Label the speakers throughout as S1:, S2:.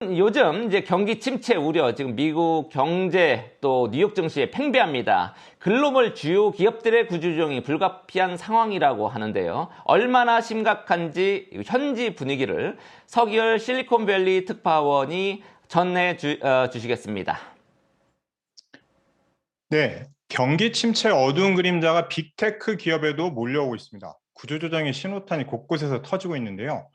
S1: 요즘 이제 경기 침체 우려, 지금 미국 경제 또 뉴욕 증시에 팽배합니다. 글로벌 주요 기업들의 구조조정이 불가피한 상황이라고 하는데요. 얼마나 심각한지 현지 분위기를 서기열 실리콘밸리 특파원이 주시겠습니다.
S2: 네, 경기 침체 어두운 그림자가 빅테크 기업에도 몰려오고 있습니다. 구조조정의 신호탄이 곳곳에서 터지고 있는데요.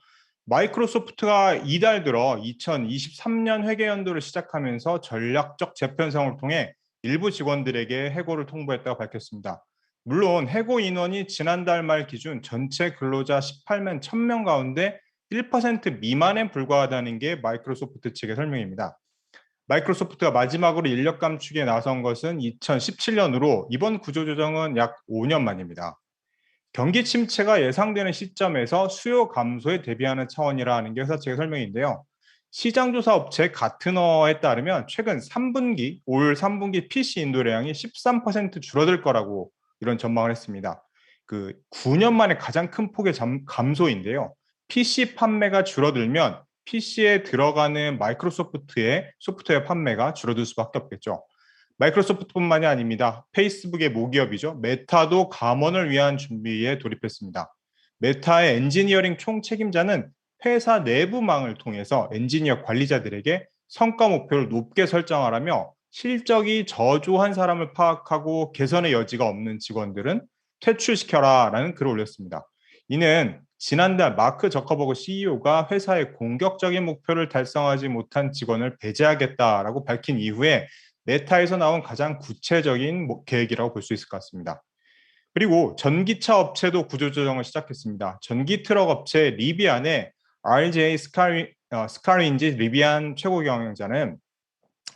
S2: 마이크로소프트가 이달 들어 2023년 회계연도를 시작하면서 전략적 재편성을 통해 일부 직원들에게 해고를 통보했다고 밝혔습니다. 물론 해고 인원이 지난달 말 기준 전체 근로자 18만 1000명 가운데 1% 미만에 불과하다는 게 마이크로소프트 측의 설명입니다. 마이크로소프트가 마지막으로 인력 감축에 나선 것은 2017년으로 이번 구조조정은 약 5년 만입니다. 경기 침체가 예상되는 시점에서 수요 감소에 대비하는 차원이라 하는 게 회사 측의 설명인데요. 시장조사 업체 가트너에 따르면 최근 3분기, 올 3분기 PC 인도량이 13% 줄어들 거라고 이런 전망을 했습니다. 9년 만에 가장 큰 폭의 감소인데요. PC 판매가 줄어들면 PC에 들어가는 마이크로소프트의 소프트웨어 판매가 줄어들 수밖에 없겠죠. 마이크로소프트뿐만이 아닙니다. 페이스북의 모기업이죠. 메타도 감원을 위한 준비에 돌입했습니다. 메타의 엔지니어링 총책임자는 회사 내부망을 통해서 엔지니어 관리자들에게 성과 목표를 높게 설정하라며 실적이 저조한 사람을 파악하고 개선의 여지가 없는 직원들은 퇴출시켜라라는 글을 올렸습니다. 이는 지난달 마크 저커버그 CEO가 회사의 공격적인 목표를 달성하지 못한 직원을 배제하겠다라고 밝힌 이후에 메타에서 나온 가장 구체적인 계획이라고 볼 수 있을 것 같습니다. 그리고 전기차 업체도 구조조정을 시작했습니다. 전기 트럭 업체 리비안의 RJ 스카리인지 리비안 최고 경영자는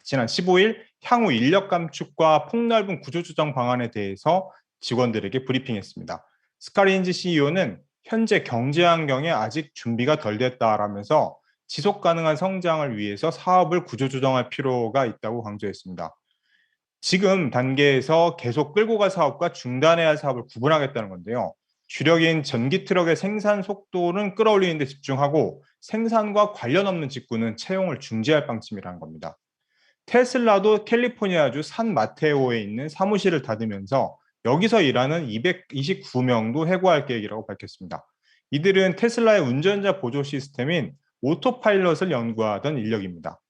S2: 지난 15일 향후 인력 감축과 폭넓은 구조조정 방안에 대해서 직원들에게 브리핑했습니다. 스카리인지 CEO는 현재 경제 환경에 아직 준비가 덜 됐다라면서 지속 가능한 성장을 위해서 사업을 구조조정할 필요가 있다고 강조했습니다. 지금 단계에서 계속 끌고 갈 사업과 중단해야 할 사업을 구분하겠다는 건데요. 주력인 전기 트럭의 생산 속도는 끌어올리는 데 집중하고 생산과 관련 없는 직구는 채용을 중지할 방침이라는 겁니다. 테슬라도 캘리포니아주 산 마테오에 있는 사무실을 닫으면서 여기서 일하는 229명도 해고할 계획이라고 밝혔습니다. 이들은 테슬라의 운전자 보조 시스템인 오토파일럿을 연구하던 인력입니다.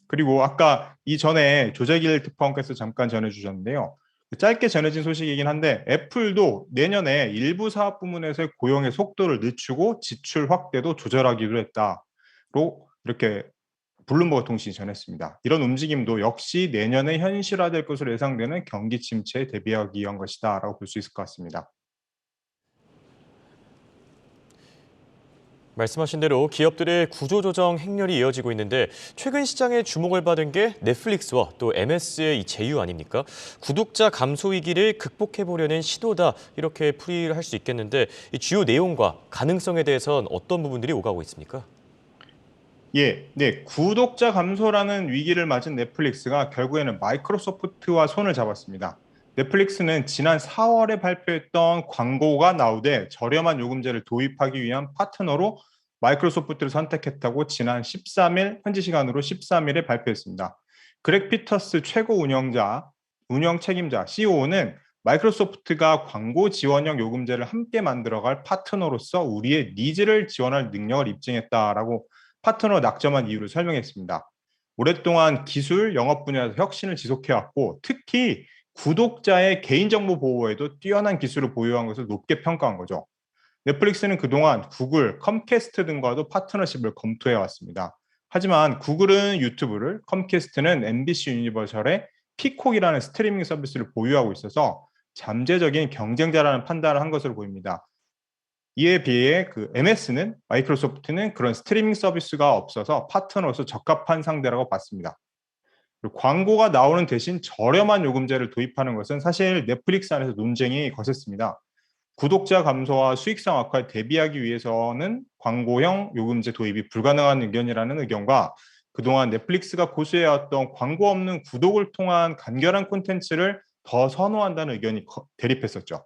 S2: 그리고 아까 이전에 조재길 특파원께서 잠깐 전해주셨는데요. 짧게 전해진 소식이긴 한데 애플도 내년에 일부 사업 부문에서의 고용의 속도를 늦추고 지출 확대도 조절하기로 했다로 이렇게 블룸버그 통신이 전했습니다. 이런 움직임도 역시 내년에 현실화될 것으로 예상되는 경기 침체에 대비하기 위한 것이다라고 볼 수 있을 것 같습니다.
S3: 말씀하신 대로 기업들의 구조조정 행렬이 이어지고 있는데 최근 시장에 주목을 받은 게 넷플릭스와 또 MS의 이 제휴 아닙니까? 구독자 감소 위기를 극복해보려는 시도다 이렇게 풀이를 할 수 있겠는데 이 주요 내용과 가능성에 대해서는 어떤 부분들이 오가고 있습니까?
S2: 네, 구독자 감소라는 위기를 맞은 넷플릭스가 결국에는 마이크로소프트와 손을 잡았습니다. 넷플릭스는 지난 4월에 발표했던 광고가 나오되 저렴한 요금제를 도입하기 위한 파트너로 마이크로소프트를 선택했다고 지난 13일, 현지 시간으로 13일에 발표했습니다. 그렉 피터스 최고 운영 책임자 CEO는 마이크로소프트가 광고 지원형 요금제를 함께 만들어갈 파트너로서 우리의 니즈를 지원할 능력을 입증했다라고 파트너 낙점한 이유를 설명했습니다. 오랫동안 기술, 영업 분야에서 혁신을 지속해왔고 특히 구독자의 개인정보 보호에도 뛰어난 기술을 보유한 것을 높게 평가한 거죠. 넷플릭스는 그동안 구글, 컴캐스트 등과도 파트너십을 검토해왔습니다. 하지만 구글은 유튜브를, 컴캐스트는 MBC 유니버셜의 피콕이라는 스트리밍 서비스를 보유하고 있어서 잠재적인 경쟁자라는 판단을 한 것으로 보입니다. 이에 비해 MS는 마이크로소프트는 그런 스트리밍 서비스가 없어서 파트너로서 적합한 상대라고 봤습니다. 그리고 광고가 나오는 대신 저렴한 요금제를 도입하는 것은 사실 넷플릭스 안에서 논쟁이 거셌습니다. 구독자 감소와 수익성 악화에 대비하기 위해서는 광고형 요금제 도입이 불가능한 의견이라는 의견과 그동안 넷플릭스가 고수해왔던 광고 없는 구독을 통한 간결한 콘텐츠를 더 선호한다는 의견이 대립했었죠.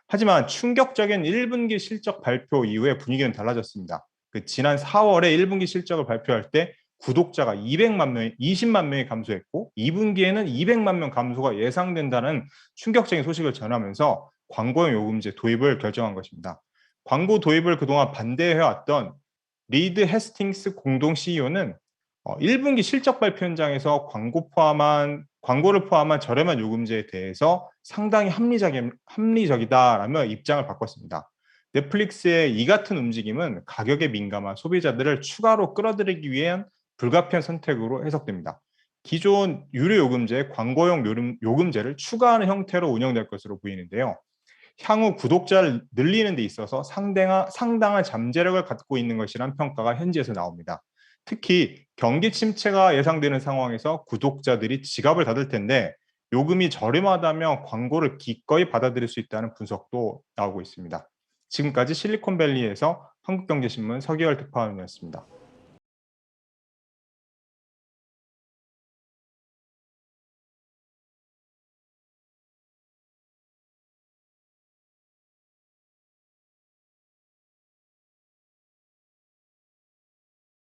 S2: 하지만 충격적인 1분기 실적 발표 이후에 분위기는 달라졌습니다. 지난 4월에 1분기 실적을 발표할 때 구독자가 20만 명이 감소했고 2분기에는 200만 명 감소가 예상된다는 충격적인 소식을 전하면서 광고용 요금제 도입을 결정한 것입니다. 광고 도입을 그동안 반대해왔던 리드 헤스팅스 공동 CEO는 1분기 실적 발표 현장에서 광고를 포함한 저렴한 요금제에 대해서 상당히 합리적이다라며 입장을 바꿨습니다. 넷플릭스의 이 같은 움직임은 가격에 민감한 소비자들을 추가로 끌어들이기 위한 불가피한 선택으로 해석됩니다. 기존 유료 요금제, 광고용 요금제를 추가하는 형태로 운영될 것으로 보이는데요. 향후 구독자를 늘리는 데 있어서 상당한 잠재력을 갖고 있는 것이란 평가가 현지에서 나옵니다. 특히 경기 침체가 예상되는 상황에서 구독자들이 지갑을 닫을 텐데 요금이 저렴하다면 광고를 기꺼이 받아들일 수 있다는 분석도 나오고 있습니다. 지금까지 실리콘밸리에서 한국경제신문 서기열 특파원이었습니다.